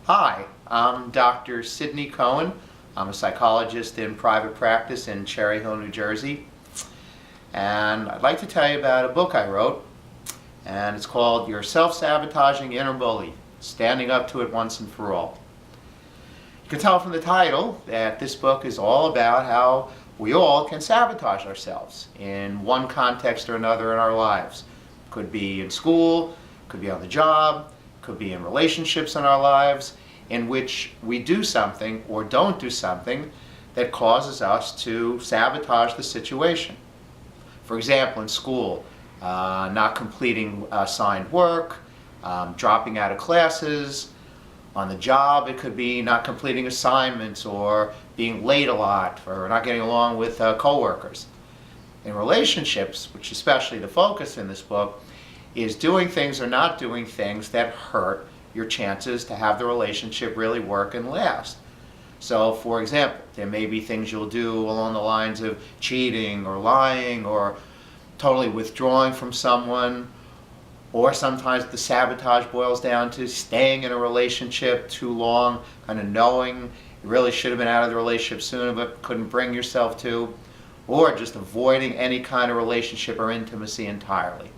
Hi, I'm Dr. Sidney Cohen. I'm a psychologist in private practice in Cherry Hill, New Jersey. And I'd like to tell you about a book I wrote, and it's called Your Self-Sabotaging Inner Bully, Standing Up to It Once and for All. You can tell from the title that this book is all about how we all can sabotage ourselves in one context or another in our lives. Could be in school, could be on the job, could be in relationships in our lives in which we do something or don't do something that causes us to sabotage the situation. For example, in school, not completing assigned work, dropping out of classes. On the job, it could be not completing assignments or being late a lot or not getting along with coworkers. In relationships, which is especially the focus in this book, is doing things or not doing things that hurt your chances to have the relationship really work and last. So, for example, there may be things you'll do along the lines of cheating or lying or totally withdrawing from someone, or sometimes the sabotage boils down to staying in a relationship too long, kind of knowing you really should have been out of the relationship sooner but couldn't bring yourself to, or just avoiding any kind of relationship or intimacy entirely.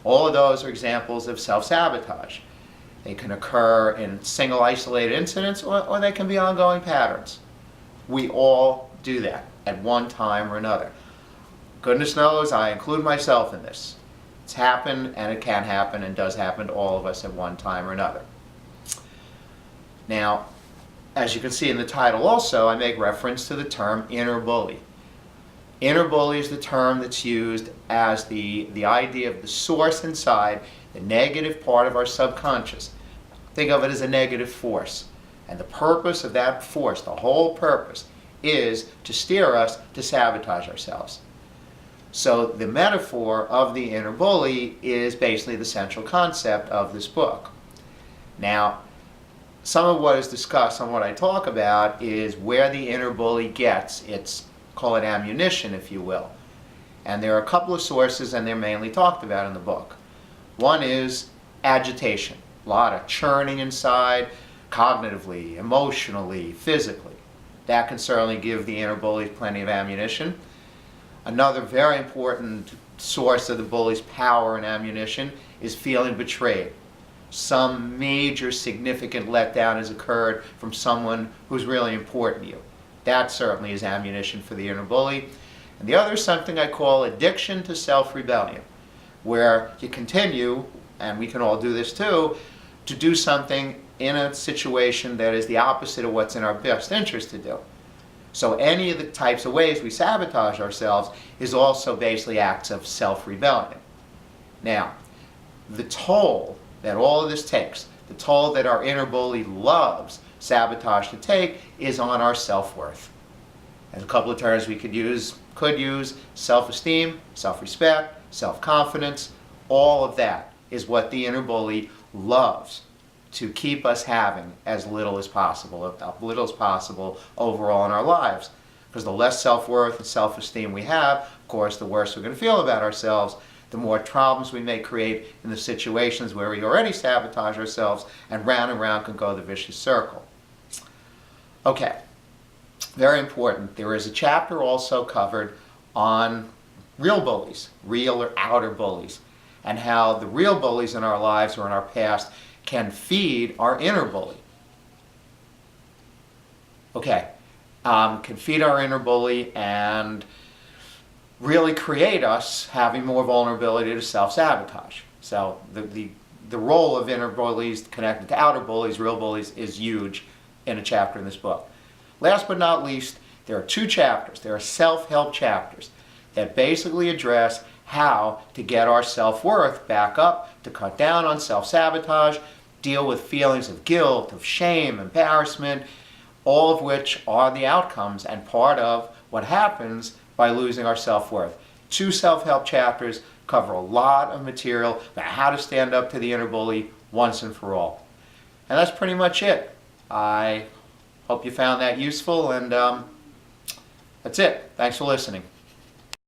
All of those are examples of self-sabotage. They can occur in single isolated incidents or they can be ongoing patterns. We all do that at one time or another. Goodness knows I include myself in this. It's happened and it can happen and does happen to all of us at one time or another. Now, as you can see in the title also, I make reference to the term inner bully. Inner bully is the term that's used as the idea of the source inside, the negative part of our subconscious. Think of it as a negative force. And the purpose of that force, the whole purpose, is to steer us to sabotage ourselves. So the metaphor of the inner bully is basically the central concept of this book. Now, some of what is discussed and what I talk about is where the inner bully gets its, call it ammunition, if you will. And there are a couple of sources, and they're mainly talked about in the book. One is agitation, a lot of churning inside, cognitively, emotionally, physically. That can certainly give the inner bully plenty of ammunition. Another very important source of the bully's power and ammunition is feeling betrayed. Some major significant letdown has occurred from someone who's really important to you. That certainly is ammunition for the inner bully. And the other is something I call addiction to self-rebellion, where you continue, and we can all do this too, to do something in a situation that is the opposite of what's in our best interest to do. So any of the types of ways we sabotage ourselves is also basically acts of self-rebellion. Now, the toll that all of this takes, the toll that our inner bully loves sabotage to take, is on our self-worth. And a couple of terms we could use self-esteem, self-respect, self-confidence. All of that is what the inner bully loves to keep us having as little as possible overall in our lives. Because the less self-worth and self-esteem we have, of course, the worse we're going to feel about ourselves, the more problems we may create in the situations where we already sabotage ourselves, and round can go the vicious circle. Okay, very important. There is a chapter also covered on real bullies, real or outer bullies, and how the real bullies in our lives or in our past can feed our inner bully. Okay, can feed our inner bully and really create us having more vulnerability to self-sabotage. So the role of inner bullies connected to outer bullies, real bullies, is huge in a chapter in this book. Last but not least, there are two chapters. There are self-help chapters that basically address how to get our self-worth back up, to cut down on self-sabotage, deal with feelings of guilt, of shame, embarrassment, all of which are the outcomes and part of what happens by losing our self-worth. Two self-help chapters cover a lot of material about how to stand up to the inner bully once and for all. And that's pretty much it. I hope you found that useful, and that's it. Thanks for listening.